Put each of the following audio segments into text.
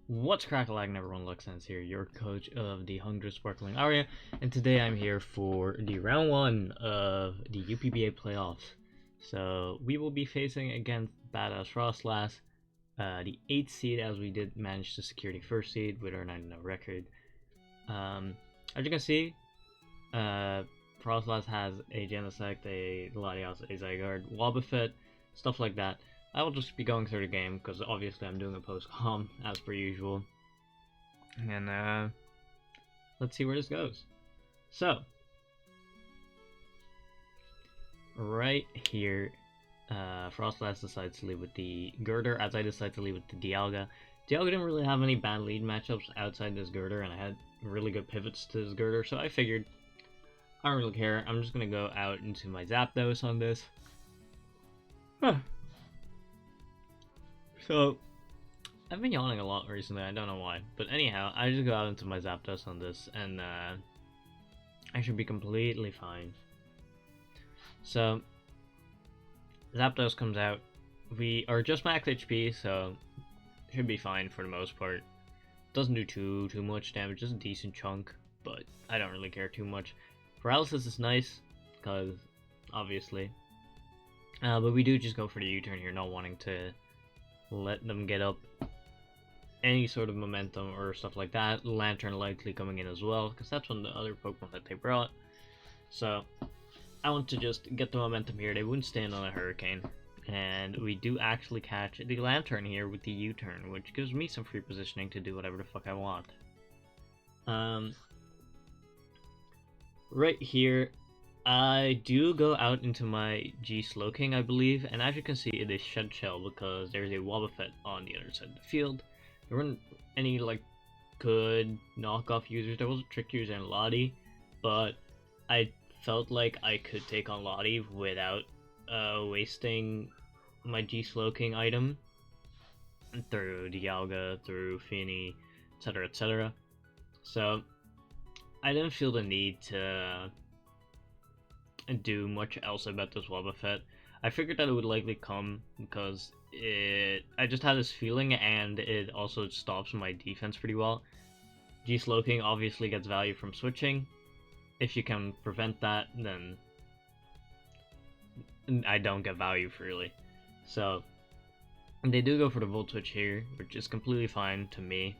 What's crack-a-lagging, everyone? Luxens here, your coach of the Hungry Sparkling Aria, and today I'm here for the round 1 of the UPBA playoffs. So we will be facing against badass Froslass, the 8th seed, as we did manage to secure the 1st seed with our 9-0 record. As you can see, Froslass has a Genesect, a Latios, a Zygarde, Wobbuffet, stuff like that. I will just be going through the game because obviously I'm doing a post-com as per usual. And let's see where this goes. So, right here, Froslass decides to lead with the Girder as I decide to lead with the Dialga. Dialga didn't really have any bad lead matchups outside this Girder, and I had really good pivots to this Girder, so I figured I don't really care. I'm just going to go out into my Zapdos on this. So, I've been yawning a lot recently, I don't know why. But anyhow, I just go out into my Zapdos on this, and I should be completely fine. So, Zapdos comes out. We are just max HP, so should be fine for the most part. Doesn't do too much damage, just a decent chunk, but I don't really care too much. Paralysis is nice, because obviously. But we do just go for the U-turn here, not wanting to let them get up any sort of momentum or stuff like that. Lantern likely coming in as well, because that's one of the other Pokemon that they brought. So I want to just get the momentum here. They wouldn't stand on a Hurricane. And we do actually catch the Lantern here with the U-turn, which gives me some free positioning to do whatever the fuck I want. Right here, I do go out into my G-Slowking, I believe, and as you can see, it is Shed Shell because there's a Wobbuffet on the other side of the field. There weren't any, good knockoff users. There was a Trick User and Lottie, but I felt like I could take on Lottie without wasting my G-Slowking item through Dialga, through Fini, etc., etc. So, I didn't feel the need to do much else about this Wobbuffet. I figured that it would likely come because I just had this feeling, and it also stops my defense pretty well. G-Slowking obviously gets value from switching. If you can prevent that, then I don't get value freely. So they do go for the Volt Switch here, which is completely fine to me,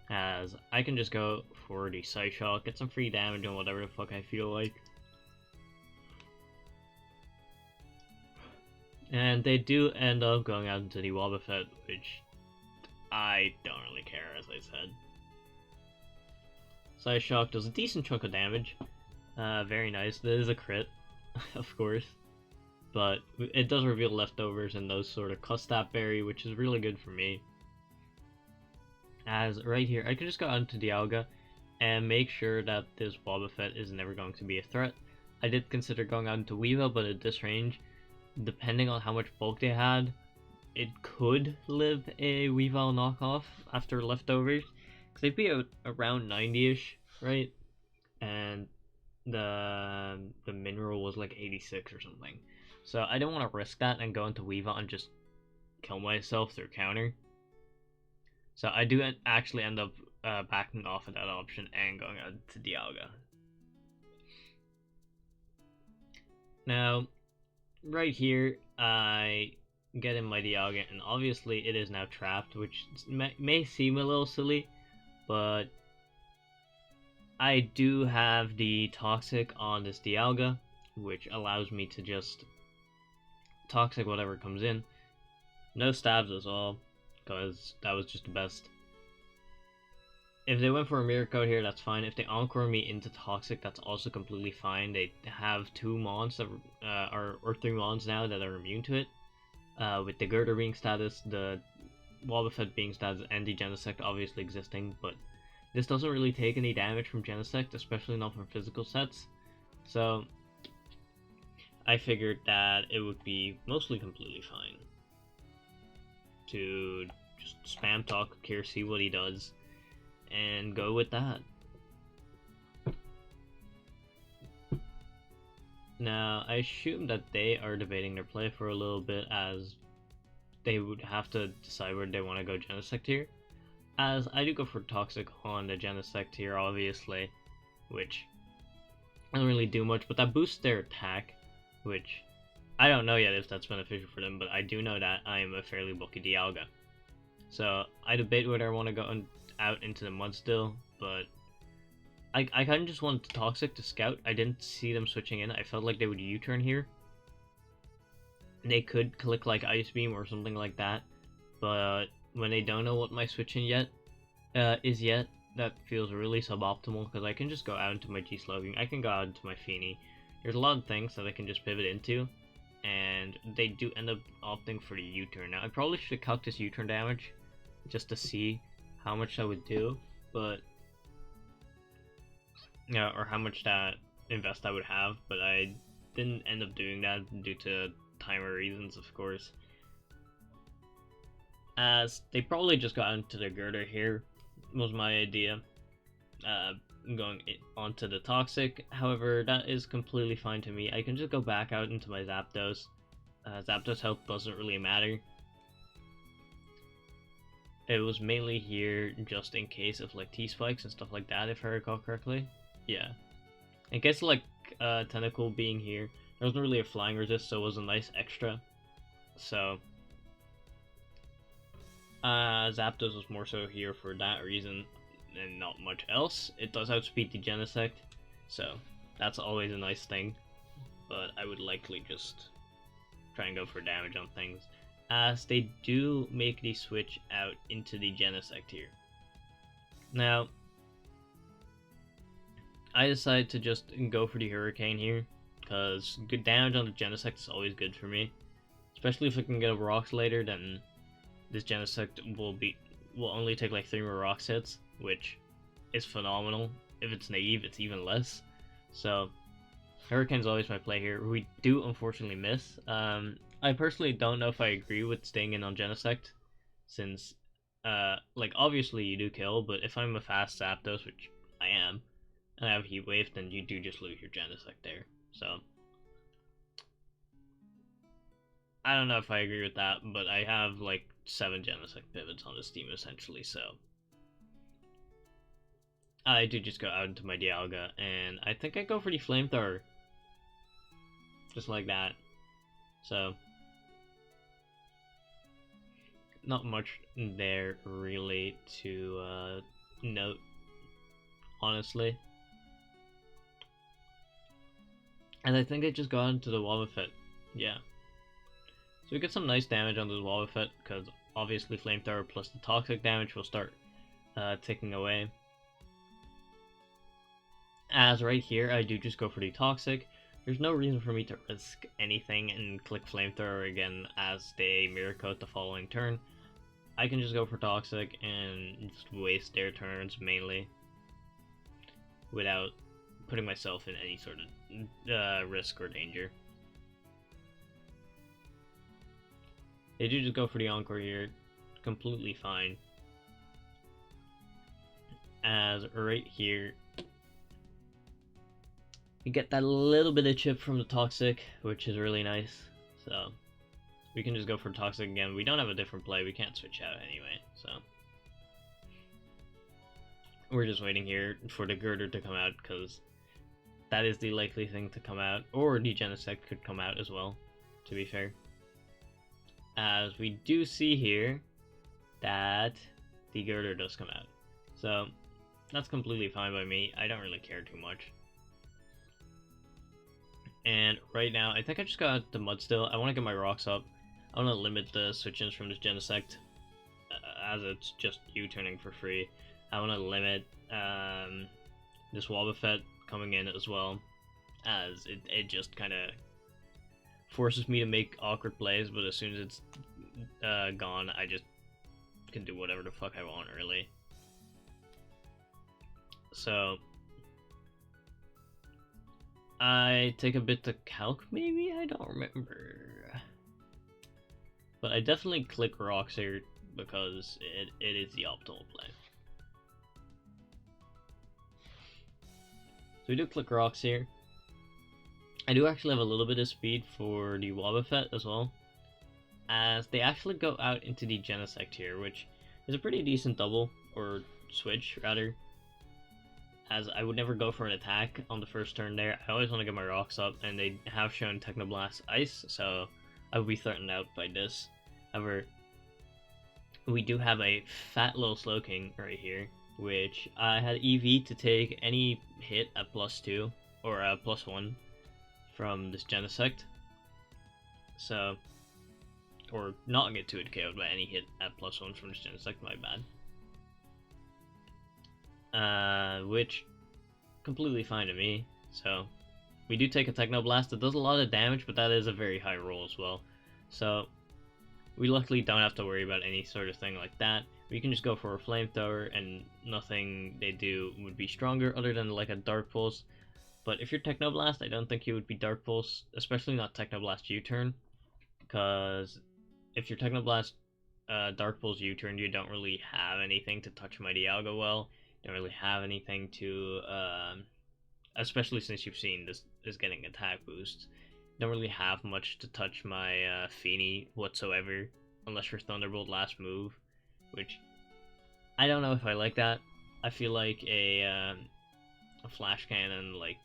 as I can just go for the Psyshock, get some free damage and whatever the fuck I feel like. And they do end up going out into the Wobbuffet, which I don't really care, as I said. Psyshock does a decent chunk of damage. Very nice. This is a crit, of course. But it does reveal leftovers and those sort of Custap Berry, which is really good for me. As right here, I can just go out into Dialga and make sure that this Wobbuffet is never going to be a threat. I did consider going out into Weavile, but at this range, depending on how much bulk they had, it could live a Weavile knockoff after leftovers, because they'd be around 90-ish, right? And the mineral was like 86 or something. So I didn't want to risk that and go into Weavile and just kill myself through counter. So I do actually end up backing off of that option and going out to Dialga. Now, right here, I get in my Dialga, and obviously it is now trapped, which may seem a little silly, but I do have the Toxic on this Dialga, which allows me to just Toxic whatever comes in. No stabs as well, because that was just the best. If they went for a Mirror Coat here, that's fine. If they Encore me into Toxic, that's also completely fine. They have 2 Mons that or 3 Mons now that are immune to it. With the Girder being status, the Wobbuffet being status, and the Genesect obviously existing, but this doesn't really take any damage from Genesect, especially not from physical sets. So I figured that it would be mostly completely fine to just spam talk here, see what he does, and go with that. Now, I assume that they are debating their play for a little bit, as they would have to decide where they want to go Genesect here. As I do go for Toxic on the Genesect here, obviously, which I don't really do much, but that boosts their attack, which I don't know yet if that's beneficial for them, but I do know that I am a fairly bulky Dialga. So I debate whether I want to go out into the mud still, but I kind of just wanted Toxic to scout. I didn't see them switching in. I felt like they would U-turn here. They could click like Ice Beam or something like that, but when they don't know what my switching is yet, that feels really suboptimal, because I can just go out into my G-Slugging, I can go out into my Feeny. There's a lot of things that I can just pivot into, and they do end up opting for the U-turn. Now, I probably should calc this U-turn damage, just to see how much that would do, but yeah, or how much that invest I would have, but I didn't end up doing that due to timer reasons, of course. As they probably just got into the Girder here, was my idea, going onto the Toxic. However, that is completely fine to me. I can just go back out into my Zapdos. Zapdos health doesn't really matter. It was mainly here just in case of like T-Spikes and stuff like that, if I recall correctly. Yeah. In case of like Tentacle being here, there wasn't really a flying resist, so it was a nice extra. So Zapdos was more so here for that reason and not much else. It does outspeed the Genesect, so that's always a nice thing, but I would likely just try and go for damage on things, as they do make the switch out into the Genesect here. Now, I decided to just go for the Hurricane here, because good damage on the Genesect is always good for me, especially if I can get a Rocks later. Then this Genesect will only take like 3 more Rocks hits, which is phenomenal. If it's naive, it's even less. So Hurricane's always my play here. We do unfortunately miss. I personally don't know if I agree with staying in on Genesect, since like obviously you do kill, but if I'm a fast Zapdos, which I am, and I have Heat Wave, then you do just lose your Genesect there. So I don't know if I agree with that, but I have like 7 Genesect pivots on this team essentially, so I do just go out into my Dialga, and I think I go for the Flamethrower. Just like that. So not much there really to note, honestly. And I think I just got into the Wobbuffet. Yeah. So we get some nice damage on the Wobbuffet, because obviously Flamethrower plus the Toxic damage will start ticking away. As right here, I do just go for the Toxic. There's no reason for me to risk anything and click Flamethrower again as they Mirror Coat the following turn. I can just go for Toxic and just waste their turns mainly, without putting myself in any sort of risk or danger. They do just go for the Encore here, completely fine. As right here, you get that little bit of chip from the Toxic, which is really nice. So we can just go for Toxic again. We don't have a different play, we can't switch out anyway, so we're just waiting here for the Girder to come out, because that is the likely thing to come out, or the Genesect could come out as well, to be fair. As we do see here that the Girder does come out, so that's completely fine by me. I don't really care too much. And right now, I think I just got the Mud still. I want to get my Rocks up. I want to limit the switch-ins from this Genesect, as it's just U-turning for free. I want to limit this Wobbuffet coming in as well, as it just kind of forces me to make awkward plays, but as soon as it's gone, I just can do whatever the fuck I want, really. So I take a bit to calc, maybe? I don't remember. But I definitely click Rocks here, because it is the optimal play. So we do click Rocks here. I do actually have a little bit of speed for the Wobbuffet as well, as they actually go out into the Genesect here, which is a pretty decent double, or switch rather, as I would never go for an attack on the first turn there. I always want to get my rocks up, and they have shown Technoblast Ice, so I would be threatened out by this. However, we do have a fat little Slowking right here, which I had EV to take any hit at +2, or +1, from this Genesect. So, or not get 2 KO'd by any hit at +1 from this Genesect, my bad. Which, completely fine to me. So, we do take a Technoblast. It does a lot of damage, but that is a very high roll as well. So, we luckily don't have to worry about any sort of thing like that. We can just go for a Flamethrower, and nothing they do would be stronger other than like a Dark Pulse. But if you're Technoblast, I don't think you would be Dark Pulse, especially not Technoblast U-turn, because if you're Technoblast Dark Pulse U-turn, you don't really have anything to touch my Dialga well. You don't really have anything to, especially since you've seen this is getting attack boosts. Don't really have much to touch my Feeny whatsoever, unless you're Thunderbolt last move, which I don't know if I like that. I feel like a Flash Cannon, like,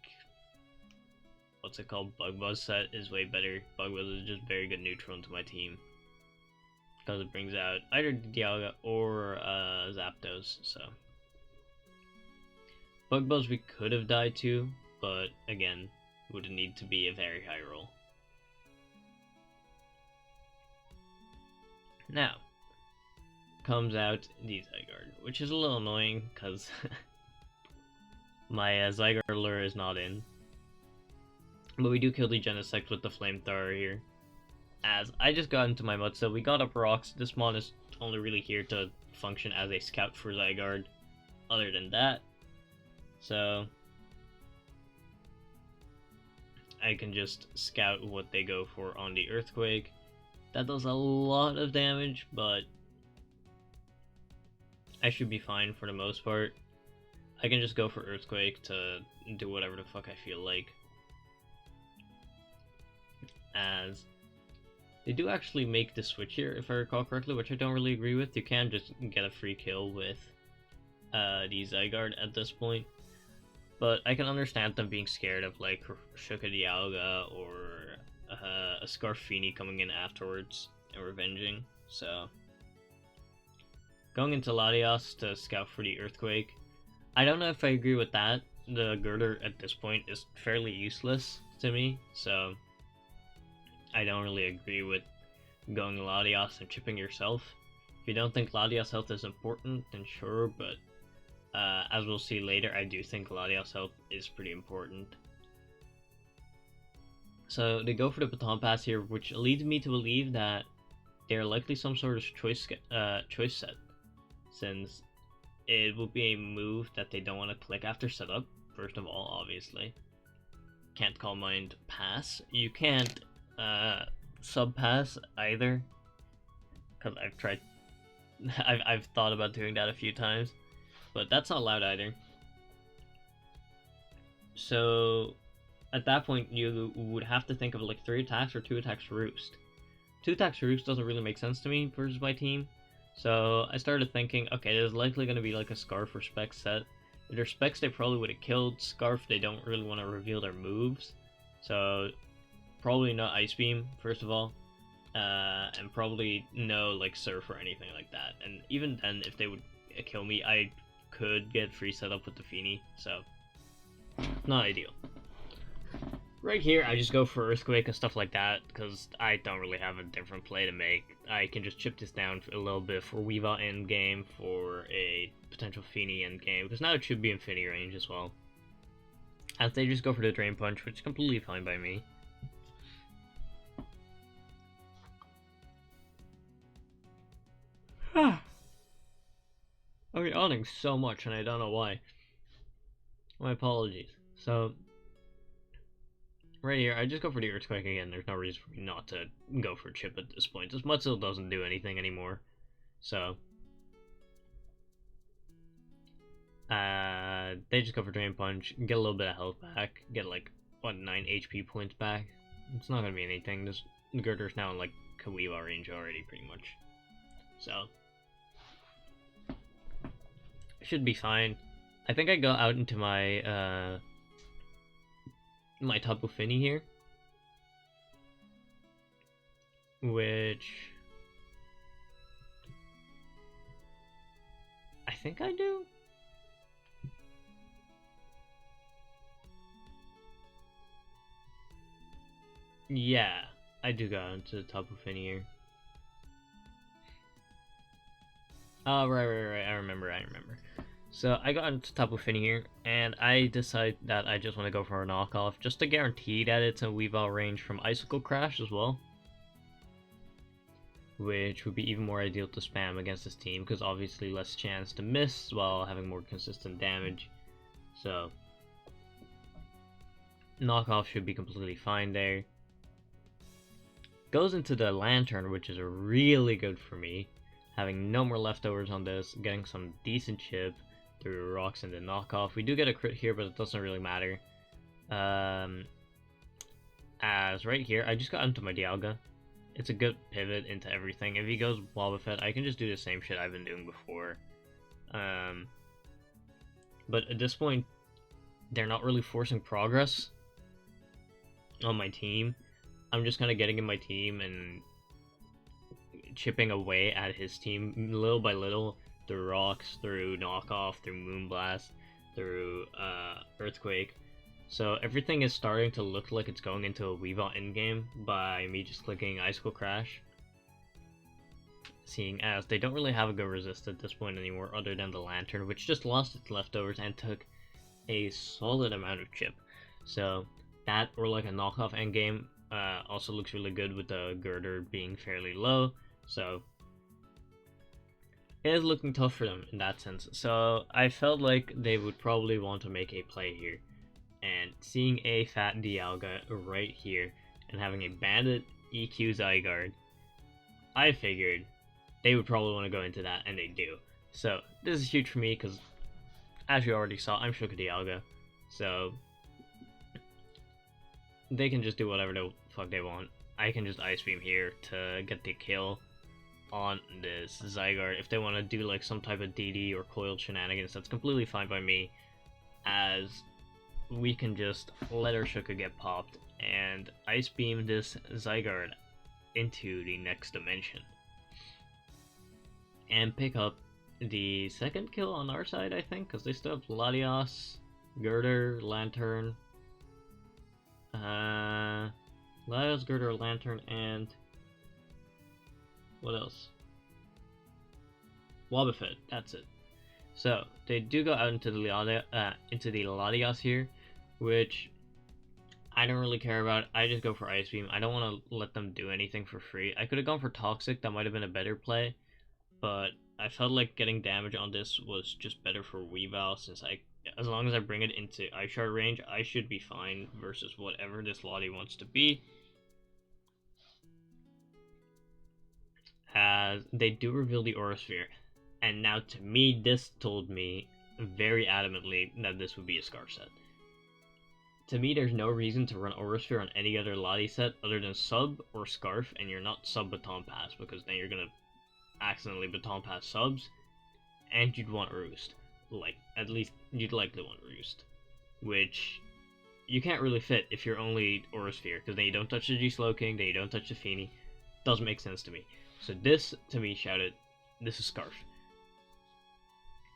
what's it called, Bug Buzz set is way better. Bug Buzz is just very good neutral into my team, because it brings out either Dialga or Zapdos, so. Bug Buzz we could have died to, but again, would need to be a very high roll. Now, comes out the Zygarde, which is a little annoying because my Zygarde lure is not in. But we do kill the Genesect with the Flamethrower here. As I just got into my Mudsill, we got up rocks. This mon is only really here to function as a scout for Zygarde. Other than that, so I can just scout what they go for on the Earthquake. That does a lot of damage, but I should be fine for the most part. I can just go for Earthquake to do whatever the fuck I feel like. As they do actually make the switch here, if I recall correctly, which I don't really agree with. You can just get a free kill with the Zygarde at this point. But I can understand them being scared of like Shuka Dialga or a Scarfini coming in afterwards and revenging. So going into Latias to scout for the Earthquake. I don't know if I agree with that. The Girder at this point is fairly useless to me, so I don't really agree with going Latias and chipping yourself. If you don't think Latias health is important, then sure, but as we'll see later, I do think Latias health is pretty important. So they go for the Baton Pass here, which leads me to believe that they're likely some sort of choice set, since it will be a move that they don't want to click after setup, first of all, obviously. Can't Calm Mind pass. You can't sub pass either, because I've tried, I've thought about doing that a few times. But that's not allowed either. So at that point, you would have to think of like 3 attacks or 2 attacks Roost. 2 attacks Roost doesn't really make sense to me versus my team. So I started thinking, okay, there's likely going to be like a Scarf or Specs set. If they're Specs, they probably would have killed. Scarf, they don't really want to reveal their moves. So probably no Ice Beam, first of all. And probably no like Surf or anything like that. And even then, if they would kill me, I could get free setup with the Feeny, so not ideal. Right here, I just go for Earthquake and stuff like that, because I don't really have a different play to make. I can just chip this down a little bit for Weavile endgame, for a potential Feeny endgame, because now it should be Infinity range as well. As they just go for the Drain Punch, which is completely fine by me. I'm yawning so much and I don't know why. My apologies. So, right here, I just go for the Earthquake again. There's no reason for me not to go for Chip at this point. This Mudsill doesn't do anything anymore. So, they just go for Drain Punch, get a little bit of health back, get like, what, 9 HP points back. It's not gonna be anything. This Girder's now in like Kawiwa range already, pretty much. So, should be fine. I think I go out into my my Tapu Fini here, which I think I do. Yeah, I do go into the Tapu Fini here. Oh, right, I remember. So I got into Tapu Fini here, and I decide that I just want to go for a knockoff, just to guarantee that it's a Weavile range from Icicle Crash as well. Which would be even more ideal to spam against this team, because obviously less chance to miss while having more consistent damage. So, knockoff should be completely fine there. Goes into the Lantern, which is really good for me. Having no more leftovers on this, getting some decent chip through rocks and the knockoff. We do get a crit here, but it doesn't really matter. As right here, I just got into my Dialga. It's a good pivot into everything. If he goes Wobbuffet, I can just do the same shit I've been doing before. But at this point, they're not really forcing progress on my team. I'm just kind of getting in my team and chipping away at his team little by little through rocks, through knockoff, through Moonblast, through Earthquake. So everything is starting to look like it's going into a Weavile endgame by me just clicking Icicle Crash. Seeing as they don't really have a good resist at this point anymore other than the Lantern, which just lost its leftovers and took a solid amount of chip. So that or like a knockoff endgame also looks really good with the Girder being fairly low. So it is looking tough for them in that sense. So I felt like they would probably want to make a play here. And seeing a fat Dialga right here and having a Bandit EQ Zygarde, I figured they would probably want to go into that, and they do. So this is huge for me because, as you already saw, I'm Shuka Dialga. So they can just do whatever the fuck they want. I can just Ice Beam here to get the kill on this Zygarde. If they want to do like some type of DD or coiled shenanigans, that's completely fine by me, as we can just let our Shuka get popped and Ice Beam this Zygarde into the next dimension. And pick up the second kill on our side, I think, because they still have Latios, Girder, Lantern. Latios, Girder, Lantern, and what else? Wobbuffet, that's it. So they do go out into the Latios here, which I don't really care about. I just go for Ice Beam. I don't want to let them do anything for free. I could have gone for Toxic, that might have been a better play, but I felt like getting damage on this was just better for Weavile, since as long as I bring it into Ice Shard range, I should be fine versus whatever this Lottie wants to be. As they do reveal the Aura Sphere, and now to me, this told me very adamantly that this would be a Scarf set. To me, there's no reason to run Aura Sphere on any other Lottie set other than Sub or Scarf, and you're not Sub Baton Pass, because then you're gonna accidentally Baton Pass subs, and you'd want Roost. Like, at least you'd likely want Roost, which you can't really fit if you're only Aura Sphere, because then you don't touch the G-Slowking, then you don't touch the Fini. Doesn't make sense to me. So this, to me, shouted, this is Scarf.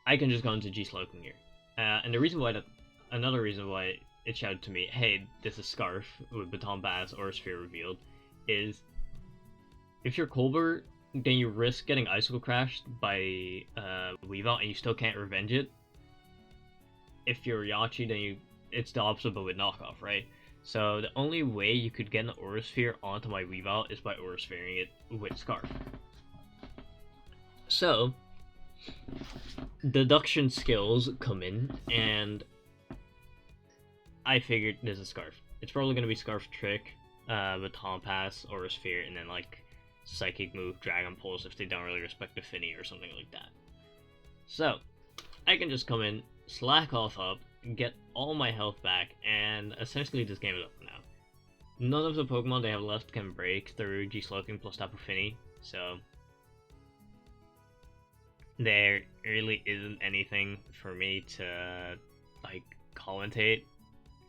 I can just go into G-Slowking here. And the reason why another reason why it shouted to me, hey, this is Scarf with Baton Pass or Sphere revealed, is if you're Colbert, then you risk getting Icicle Crashed by Weavile and you still can't revenge it. If you're Yachi, then it's the opposite but with knockoff, right? So the only way you could get an Aura Sphere onto my Weavile is by Aura Sphering it with Scarf. So deduction skills come in, and I figured this is Scarf. It's probably going to be Scarf Trick, Baton Pass, Aura Sphere, and then like Psychic Move, Dragon Pulse if they don't really respect the Fini or something like that. So I can just come in, slack off up, get all my health back, and essentially this game is up now. None of the Pokemon they have left can break through G-Slowking plus Tapu Fini, so they're really isn't anything for me to like commentate.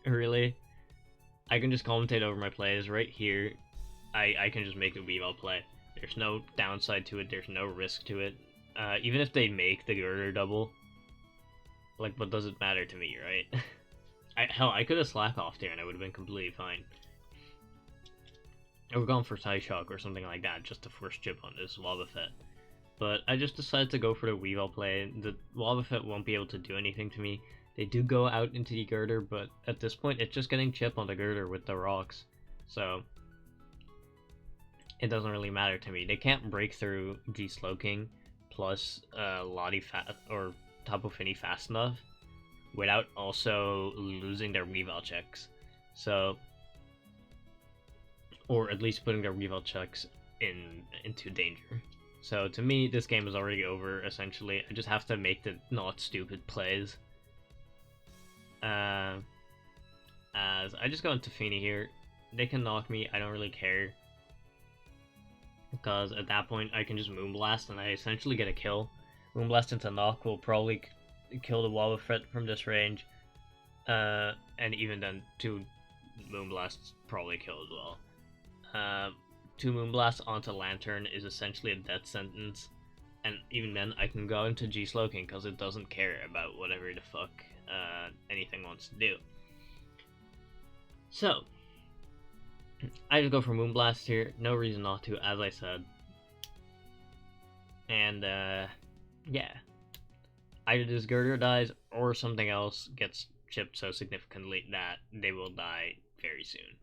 Really, I can just commentate over my plays right here. I can just make the Weavile play. There's no downside to it. There's no risk to it. Even if they make the girder double, like, what does it matter to me, right? Hell, I could have slack off there and I would have been completely fine. I would have gone for Psyshock or something like that just to force chip on this Wobbuffet. But I just decided to go for the Weavile play. The Wobbuffet won't be able to do anything to me. They do go out into the girder, but at this point it's just getting chip on the girder with the rocks. So it doesn't really matter to me. They can't break through G-Slowking plus Lottie or Tapu Fini fast enough without also losing their Weavile checks. So, or at least putting their Weavile checks into danger. So to me, this game is already over, essentially. I just have to make the not stupid plays. As I just go into Fini here. They can knock me, I don't really care. Because at that point, I can just Moonblast and I essentially get a kill. Moonblast into knock will probably kill the Wobbuffet from this range. And even then, 2 Moonblasts probably kill as well. 2 Moonblasts onto Lantern is essentially a death sentence. And even then, I can go into G-Slowking because it doesn't care about whatever the fuck anything wants to do. So, I just go for Moonblast here. No reason not to, as I said. And, yeah. Either this girder dies or something else gets chipped so significantly that they will die very soon.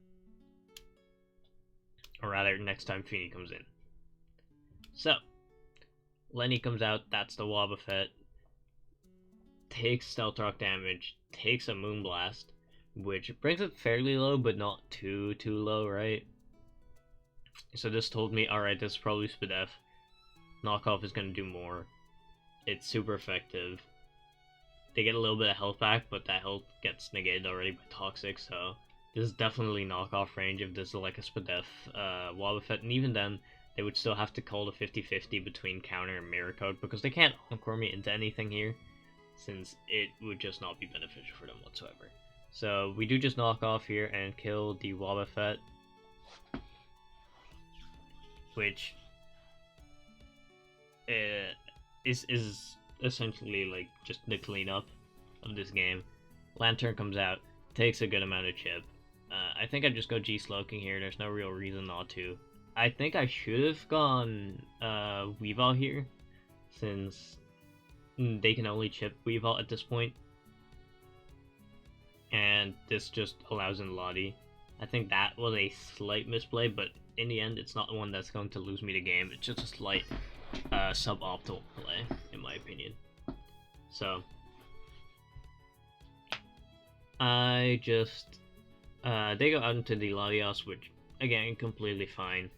Or rather, next time Fini comes in. So, Lenny comes out, that's the Wobbuffet. Takes Stealth Rock damage, takes a Moonblast, which brings it fairly low, but not too low, right? So this told me, alright, this is probably Spadef. Knockoff is going to do more. It's super effective. They get a little bit of health back, but that health gets negated already by Toxic, so this is definitely knockoff range if this is like a Spadef Wobbuffet, and even then, they would still have to call the 50-50 between counter and mirror code, because they can't Encore me into anything here, since it would just not be beneficial for them whatsoever. So we do just knock off here and kill the Wobbuffet, which is essentially like just the cleanup of this game. Lantern comes out, takes a good amount of chip. I think I just go G-Slowking here. There's no real reason not to. I think I should have gone Weavile here, since they can only chip Weavile at this point. And this just allows in Lottie. I think that was a slight misplay, but in the end, it's not the one that's going to lose me the game. It's just a slight suboptimal play, in my opinion. So, I just... they go out into the Latios, which, again, completely fine.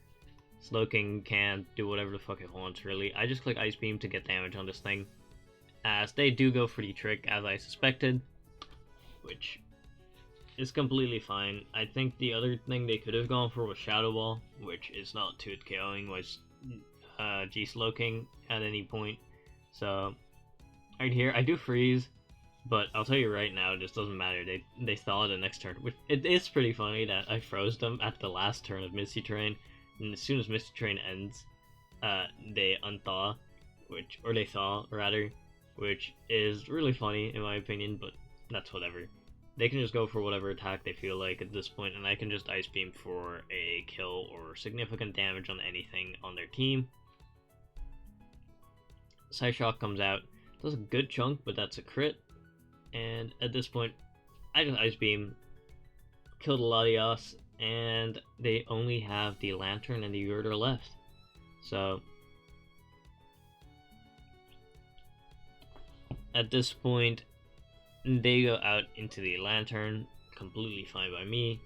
Slowking can do whatever the fuck it wants, really. I just click Ice Beam to get damage on this thing. As they do go for the trick, as I suspected, which is completely fine. I think the other thing they could have gone for was Shadow Ball, which is not too KOing, was G-Slowking at any point. So, right here, I do freeze, but I'll tell you right now, it just doesn't matter. They thaw the next turn, which it is pretty funny that I froze them at the last turn of Misty Terrain, and as soon as Misty Terrain ends, they unthaw, or they thaw, rather, which is really funny in my opinion, but that's whatever. They can just go for whatever attack they feel like at this point, and I can just Ice Beam for a kill or significant damage on anything on their team. Psyshock comes out, does a good chunk, but that's a crit. And at this point, I just Ice Beam, kill the Latios, and they only have the Lantern and the Girder left. So, at this point, they go out into the Lantern, completely fine by me.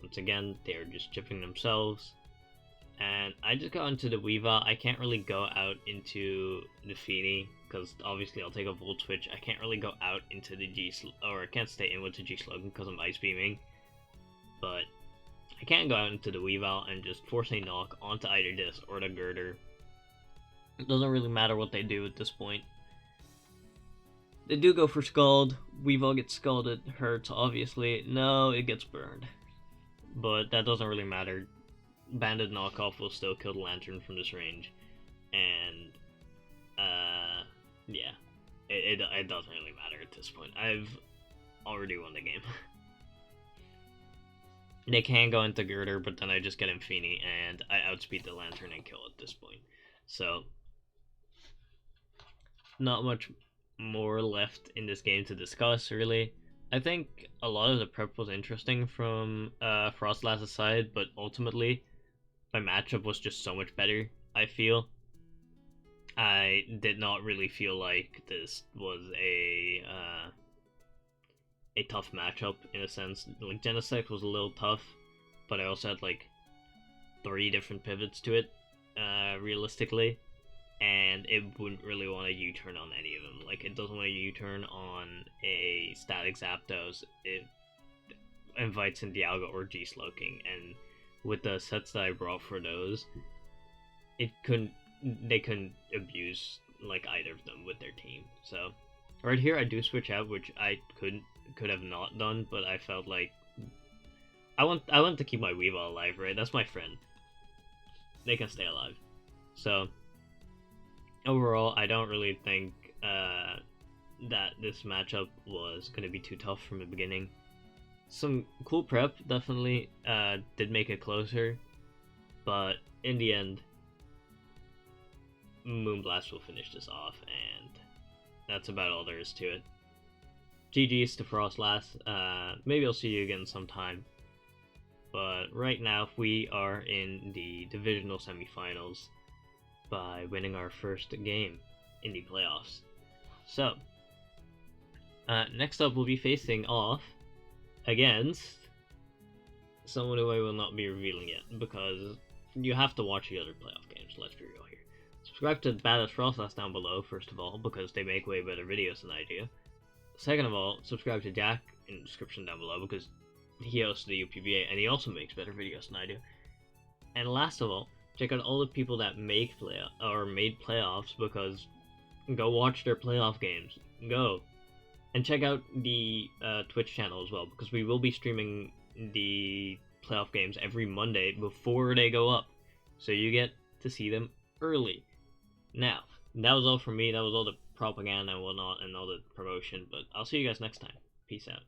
Once again, they're just chipping themselves. And I just got into the Weavile. I can't really go out into the Fini, because obviously I'll take a Volt Switch. I can't really go out into the I can't stay in with the G-Slowking because I'm Ice Beaming. But I can go out into the Weavile and just force a knock onto either this or the Girder. It doesn't really matter what they do at this point. They do go for Scald. Weevil gets scalded, hurts, obviously. No, it gets burned. But that doesn't really matter. Banded knockoff will still kill the Lantern from this range. And, yeah. It doesn't really matter at this point. I've already won the game. They can go into Girder, but then I just get Infini, and I outspeed the Lantern and kill at this point. So, not much more left in this game to discuss, really. I think a lot of the prep was interesting from Froslass' side, but ultimately, my matchup was just so much better, I feel. I did not really feel like this was a tough matchup in a sense. Like, Genesect was a little tough, but I also had like 3 different pivots to it, realistically, and it wouldn't really want to U-turn on any of them. Like, it doesn't want to U-turn on a static Zapdos. It invites in Dialga or G-Slowking, and with the sets that I brought for those, they couldn't abuse like either of them with their team. So right here I do switch out, which I could have not done, but I felt like I want to keep my Weavile alive, right? That's my friend. They can stay alive. So overall, I don't really think that this matchup was going to be too tough from the beginning. Some cool prep definitely did make it closer, but in the end, Moonblast will finish this off, and that's about all there is to it. GG's to Froslass. Maybe I'll see you again sometime. But right now, we are in the divisional semifinals by winning our first game in the playoffs. So, next up, we'll be facing off against someone who I will not be revealing yet, because you have to watch the other playoff games, let's be real here. Subscribe to Badass Froslass down below, first of all, because they make way better videos than I do. Second of all, subscribe to Jack in the description down below, because he hosts the UPBA, and he also makes better videos than I do. And last of all, check out all the people that made playoffs, because go watch their playoff games. Go. And check out the Twitch channel as well, because we will be streaming the playoff games every Monday before they go up. So you get to see them early. Now, that was all from me. That was all the propaganda and whatnot and all the promotion, but I'll see you guys next time. Peace out.